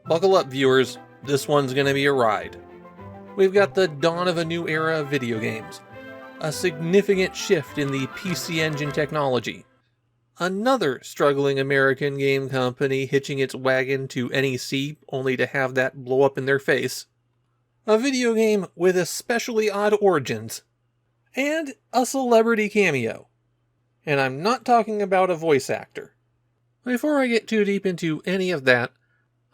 Buckle up, viewers. This one's gonna be a ride. We've got the dawn of a new era of video games, a significant shift in the PC Engine technology, another struggling American game company hitching its wagon to NEC only to have that blow up in their face, a video game with especially odd origins, and a celebrity cameo. And I'm not talking about a voice actor. Before I get too deep into any of that,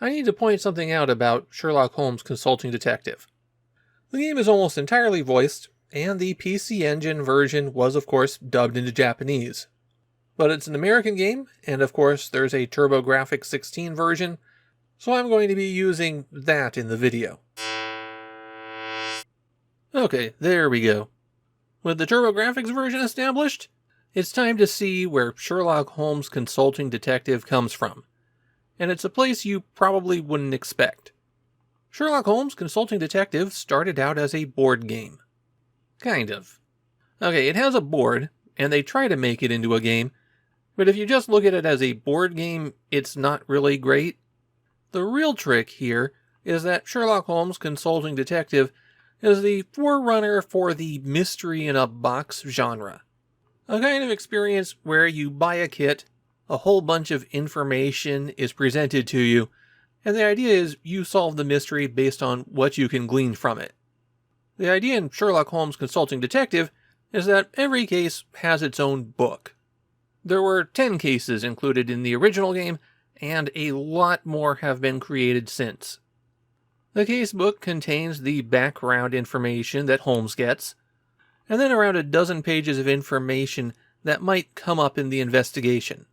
I need to point something out about Sherlock Holmes Consulting Detective. The game is almost entirely voiced, and the PC Engine version was of course dubbed into Japanese. But it's an American game, and of course there's a TurboGrafx 16 version, so I'm going to be using that in the video. Okay, there we go. With the TurboGrafx version established, it's time to see where Sherlock Holmes Consulting Detective comes from. And it's a place you probably wouldn't expect. Sherlock Holmes Consulting Detective started out as a board game. Kind of. Okay, it has a board, and they try to make it into a game, but if you just look at it as a board game, it's not really great. The real trick here is that Sherlock Holmes Consulting Detective is the forerunner for the mystery in a box genre. A kind of experience where you buy a kit, a whole bunch of information is presented to you, and the idea is you solve the mystery based on what you can glean from it. The idea in Sherlock Holmes Consulting Detective is that every case has its own book. There were 10 cases included in the original game, and a lot more have been created since. The case book contains the background information that Holmes gets, and then around a dozen pages of information that might come up in the investigation.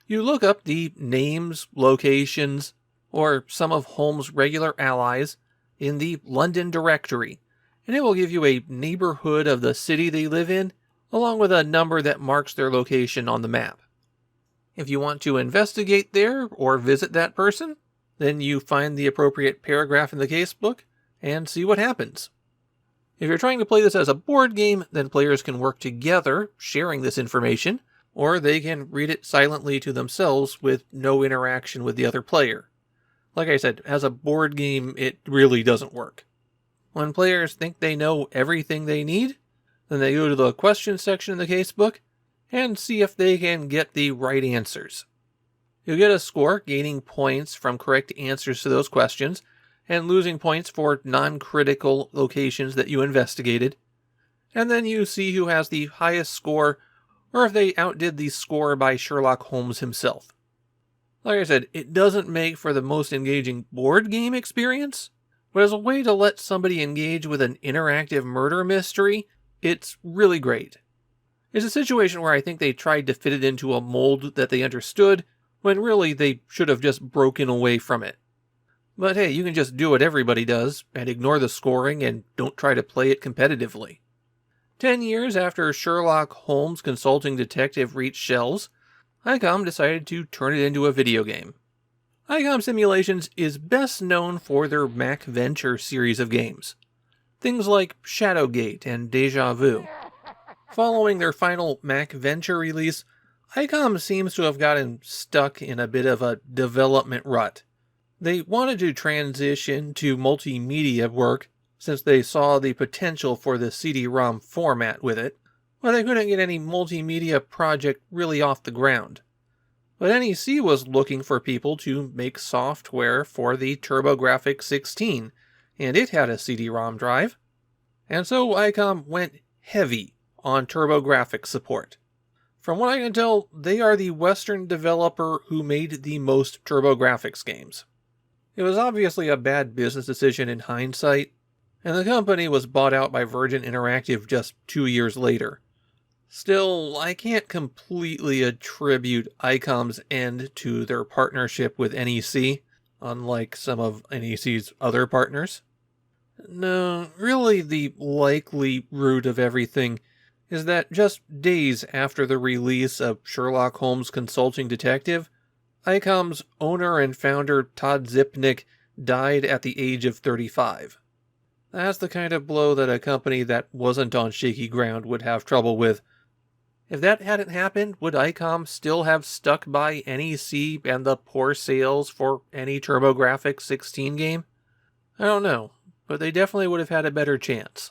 You look up the names, locations, or some of Holmes' regular allies in the London directory, and it will give you a neighborhood of the city they live in, along with a number that marks their location on the map. If you want to investigate there or visit that person, then you find the appropriate paragraph in the casebook and see what happens. If you're trying to play this as a board game, then players can work together, sharing this information, or they can read it silently to themselves with no interaction with the other player. Like I said, as a board game, it really doesn't work. When players think they know everything they need, then they go to the question section in the casebook and see if they can get the right answers. You'll get a score, gaining points from correct answers to those questions, and losing points for non-critical locations that you investigated. And then you see who has the highest score, or if they outdid the score by Sherlock Holmes himself. Like I said, it doesn't make for the most engaging board game experience, but as a way to let somebody engage with an interactive murder mystery, it's really great. It's a situation where I think they tried to fit it into a mold that they understood, when really they should have just broken away from it. But hey, you can just do what everybody does, and ignore the scoring and don't try to play it competitively. 10 years after Sherlock Holmes Consulting Detective reached shelves, ICOM decided to turn it into a video game. ICOM Simulations is best known for their Mac Venture series of games. Things like Shadowgate and Deja Vu. Following their final Mac Venture release, ICOM seems to have gotten stuck in a bit of a development rut. They wanted to transition to multimedia work since they saw the potential for the CD-ROM format with it, but they couldn't get any multimedia project really off the ground. But NEC was looking for people to make software for the TurboGrafx 16, and it had a CD-ROM drive. And so ICOM went heavy on TurboGrafx support. From what I can tell, they are the Western developer who made the most TurboGrafx games. It was obviously a bad business decision in hindsight, and the company was bought out by Virgin Interactive just 2 years later. Still, I can't completely attribute ICOM's end to their partnership with NEC, unlike some of NEC's other partners. No, really the likely root of everything is that just days after the release of Sherlock Holmes Consulting Detective, ICOM's owner and founder Todd Zipnick died at the age of 35. That's the kind of blow that a company that wasn't on shaky ground would have trouble with. If that hadn't happened, would ICOM still have stuck by NEC and the poor sales for any TurboGrafx 16 game? I don't know, but they definitely would have had a better chance.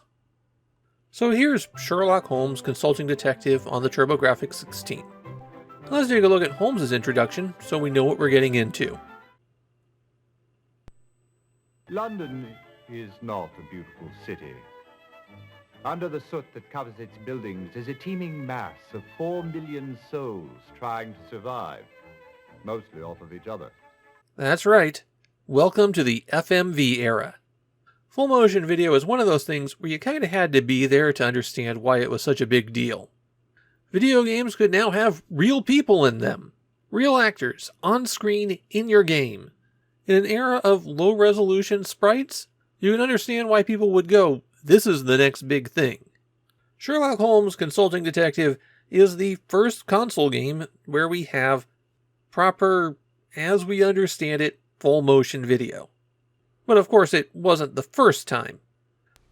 So here's Sherlock Holmes Consulting Detective on the TurboGrafx 16. Let's take a look at Holmes' introduction so we know what we're getting into. London is not a beautiful city. Under the soot that covers its buildings is a teeming mass of 4 million souls trying to survive, mostly off of each other. That's right. Welcome to the FMV era. Full motion video is one of those things where you kind of had to be there to understand why it was such a big deal. Video games could now have real people in them. Real actors on screen in your game. In an era of low-resolution sprites, you can understand why people would go, this is the next big thing. Sherlock Holmes Consulting Detective is the first console game where we have proper, as we understand it, full-motion video. But of course it wasn't the first time.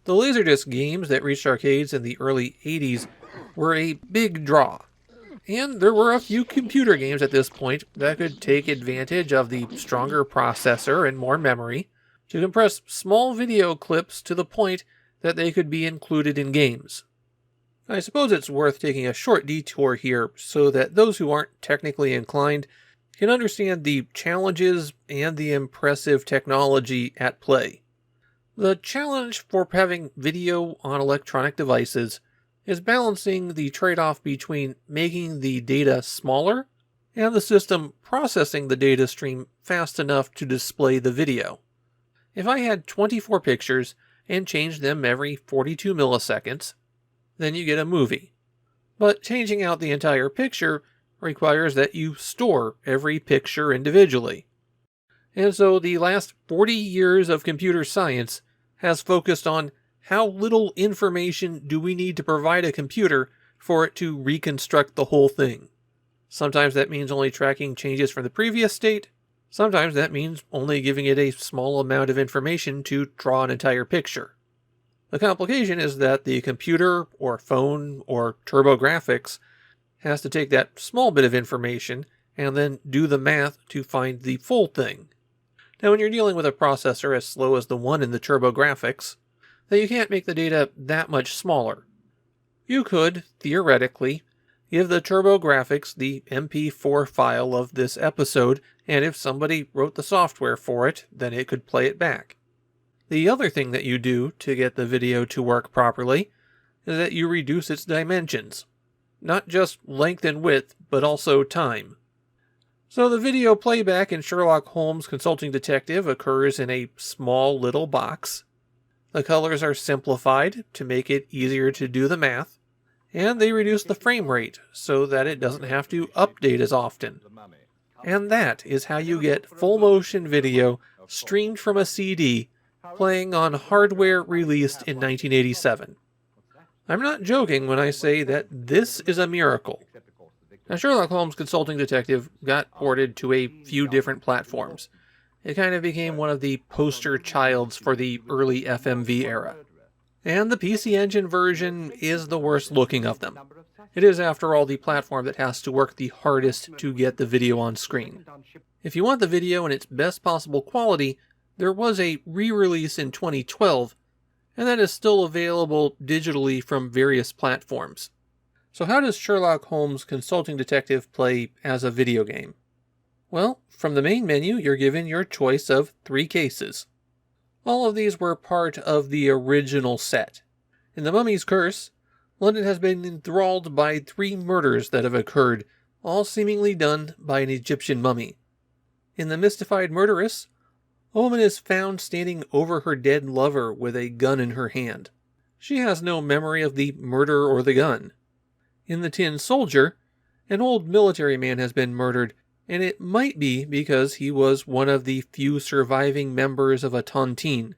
The Laserdisc games that reached arcades in the early 80s were a big draw. And there were a few computer games at this point that could take advantage of the stronger processor and more memory to compress small video clips to the point that they could be included in games. I suppose it's worth taking a short detour here so that those who aren't technically inclined can understand the challenges and the impressive technology at play. The challenge for having video on electronic devices is balancing the trade-off between making the data smaller and the system processing the data stream fast enough to display the video. If I had 24 pictures and changed them every 42 milliseconds, then you get a movie. But changing out the entire picture requires that you store every picture individually. And so the last 40 years of computer science has focused on how little information do we need to provide a computer for it to reconstruct the whole thing. Sometimes that means only tracking changes from the previous state. Sometimes that means only giving it a small amount of information to draw an entire picture. The complication is that the computer or phone or TurboGrafx has to take that small bit of information and then do the math to find the full thing. Now when you're dealing with a processor as slow as the one in the TurboGrafx, then you can't make the data that much smaller. You could, theoretically, give the TurboGrafx the MP4 file of this episode, and if somebody wrote the software for it, then it could play it back. The other thing that you do to get the video to work properly is that you reduce its dimensions. Not just length and width, but also time. So the video playback in Sherlock Holmes Consulting Detective occurs in a small little box. The colors are simplified to make it easier to do the math, and they reduce the frame rate so that it doesn't have to update as often. And that is how you get full motion video streamed from a CD playing on hardware released in 1987. I'm not joking when I say that this is a miracle. Now, Sherlock Holmes Consulting Detective got ported to a few different platforms. It kind of became one of the poster childs for the early FMV era. And the PC Engine version is the worst looking of them. It is, after all, the platform that has to work the hardest to get the video on screen. If you want the video in its best possible quality, there was a re-release in 2012, and that is still available digitally from various platforms. So how does Sherlock Holmes Consulting Detective play as a video game? Well, from the main menu, you're given your choice of 3 cases. All of these were part of the original set. In The Mummy's Curse, London has been enthralled by 3 murders that have occurred, all seemingly done by an Egyptian mummy. In The Mystified Murderess, a woman is found standing over her dead lover with a gun in her hand. She has no memory of the murder or the gun. In The Tin Soldier, an old military man has been murdered, and it might be because he was one of the few surviving members of a tontine.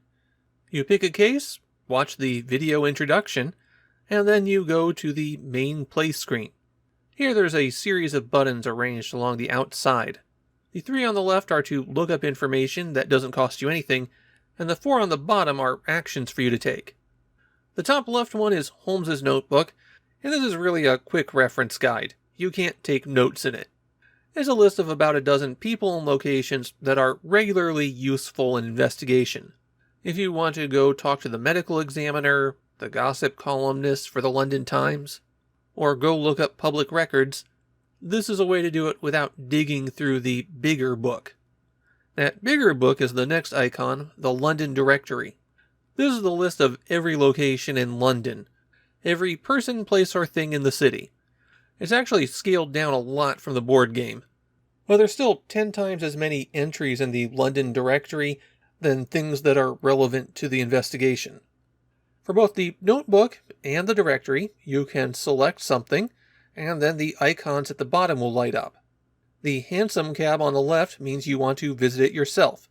You pick a case, watch the video introduction, and then you go to the main play screen. Here there's a series of buttons arranged along the outside. The 3 on the left are to look up information that doesn't cost you anything, and the 4 on the bottom are actions for you to take. The top left one is Holmes's notebook, And this is really a quick reference guide. You can't take notes in it. It's a list of about a dozen people and locations that are regularly useful in investigation. If you want to go talk to the medical examiner, the gossip columnist for the London Times, or go look up public records, this is a way to do it without digging through the bigger book. That bigger book is the next icon, the London Directory. This is the list of every location in London, every person, place, or thing in the city. It's actually scaled down a lot from the board game, but there's still 10 times as many entries in the London Directory than things that are relevant to the investigation. For both the notebook and the directory, you can select something, and then the icons at the bottom will light up. The hansom cab on the left means you want to visit it yourself.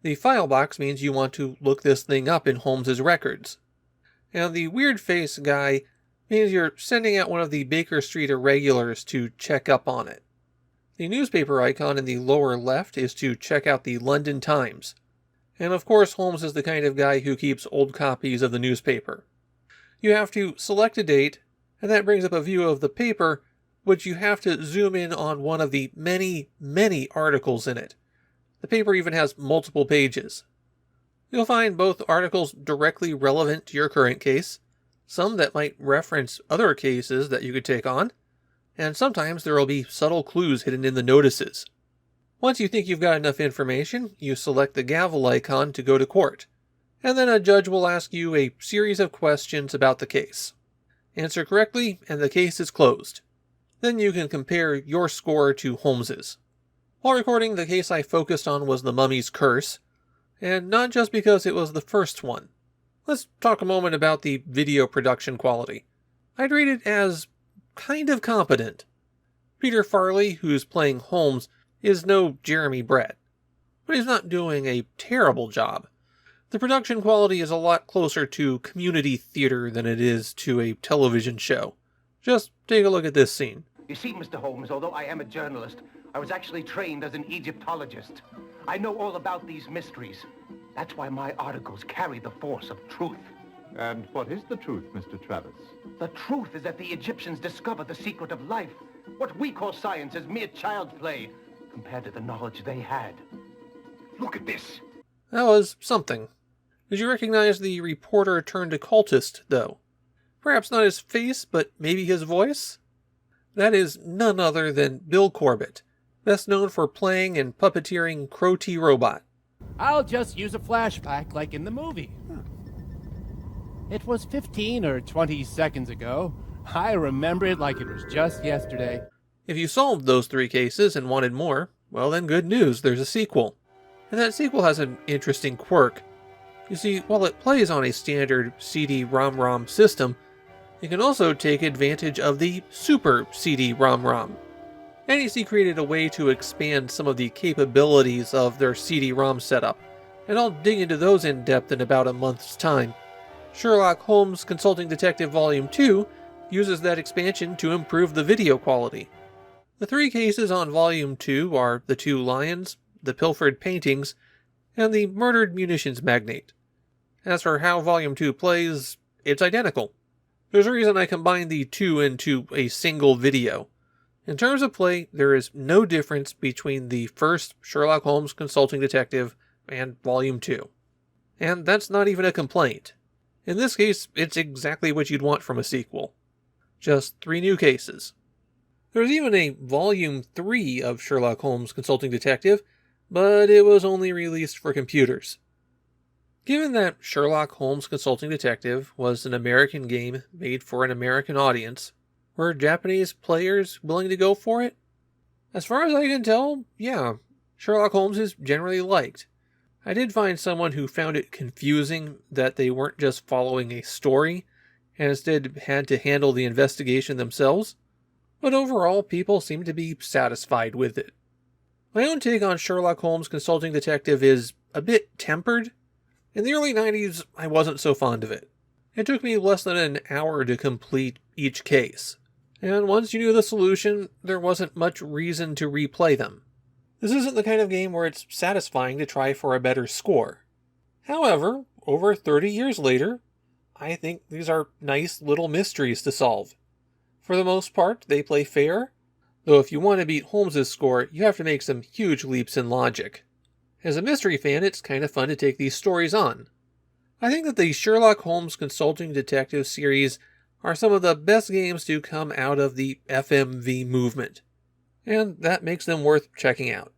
The file box means you want to look this thing up in Holmes's records. And the weird face guy means you're sending out one of the Baker Street irregulars to check up on it. The newspaper icon in the lower left is to check out the London Times. And of course, Holmes is the kind of guy who keeps old copies of the newspaper. You have to select a date, and that brings up a view of the paper, which you have to zoom in on one of the many, many articles in it. The paper even has multiple pages. You'll find both articles directly relevant to your current case, some that might reference other cases that you could take on, and sometimes there will be subtle clues hidden in the notices. Once you think you've got enough information, you select the gavel icon to go to court, and then a judge will ask you a series of questions about the case. Answer correctly, and the case is closed. Then you can compare your score to Holmes's. While recording, the case I focused on was the Mummy's Curse, and not just because it was the first one. Let's talk a moment about the video production quality. I'd rate it as kind of competent. Peter Farley, who's playing Holmes, is no Jeremy Brett, but he's not doing a terrible job. The production quality is a lot closer to community theater than it is to a television show. Just take a look at this scene. You see, Mr. Holmes, although I am a journalist, I was actually trained as an Egyptologist. I know all about these mysteries. That's why my articles carry the force of truth. And what is the truth, Mr. Travis? The truth is that the Egyptians discovered the secret of life. What we call science is mere child's play compared to the knowledge they had. Look at this. That was something. Did you recognize the reporter turned occultist, though? Perhaps not his face, but maybe his voice? That is none other than Bill Corbett, best known for playing and puppeteering Crow T. Robot. I'll just use a flashback like in the movie. It was 15 or 20 seconds ago. I remember it like it was just yesterday. If you solved those 3 cases and wanted more, well then good news, there's a sequel. And that sequel has an interesting quirk. You see, while it plays on a standard CD-ROM system, it can also take advantage of the Super CD-ROM. NEC created a way to expand some of the capabilities of their CD-ROM setup, and I'll dig into those in depth in about a month's time. Sherlock Holmes Consulting Detective Volume 2 uses that expansion to improve the video quality. The 3 cases on Volume 2 are the 2 lions, the pilfered paintings, and the murdered munitions magnate. As for how Volume 2 plays, it's identical. There's a reason I combined the 2 into a single video. In terms of play, there is no difference between the first Sherlock Holmes Consulting Detective and Volume 2. And that's not even a complaint. In this case, it's exactly what you'd want from a sequel. Just 3 new cases. There's even a Volume 3 of Sherlock Holmes Consulting Detective, but it was only released for computers. Given that Sherlock Holmes Consulting Detective was an American game made for an American audience, were Japanese players willing to go for it? As far as I can tell, yeah, Sherlock Holmes is generally liked. I did find someone who found it confusing that they weren't just following a story, and instead had to handle the investigation themselves, but overall people seem to be satisfied with it. My own take on Sherlock Holmes Consulting Detective is a bit tempered. In the early 90s, I wasn't so fond of it. It took me less than an hour to complete each case, and once you knew the solution, there wasn't much reason to replay them. This isn't the kind of game where it's satisfying to try for a better score. However, over 30 years later, I think these are nice little mysteries to solve. For the most part, they play fair, though if you want to beat Holmes' score, you have to make some huge leaps in logic. As a mystery fan, it's kind of fun to take these stories on. I think that the Sherlock Holmes Consulting Detective series are some of the best games to come out of the FMV movement, and that makes them worth checking out.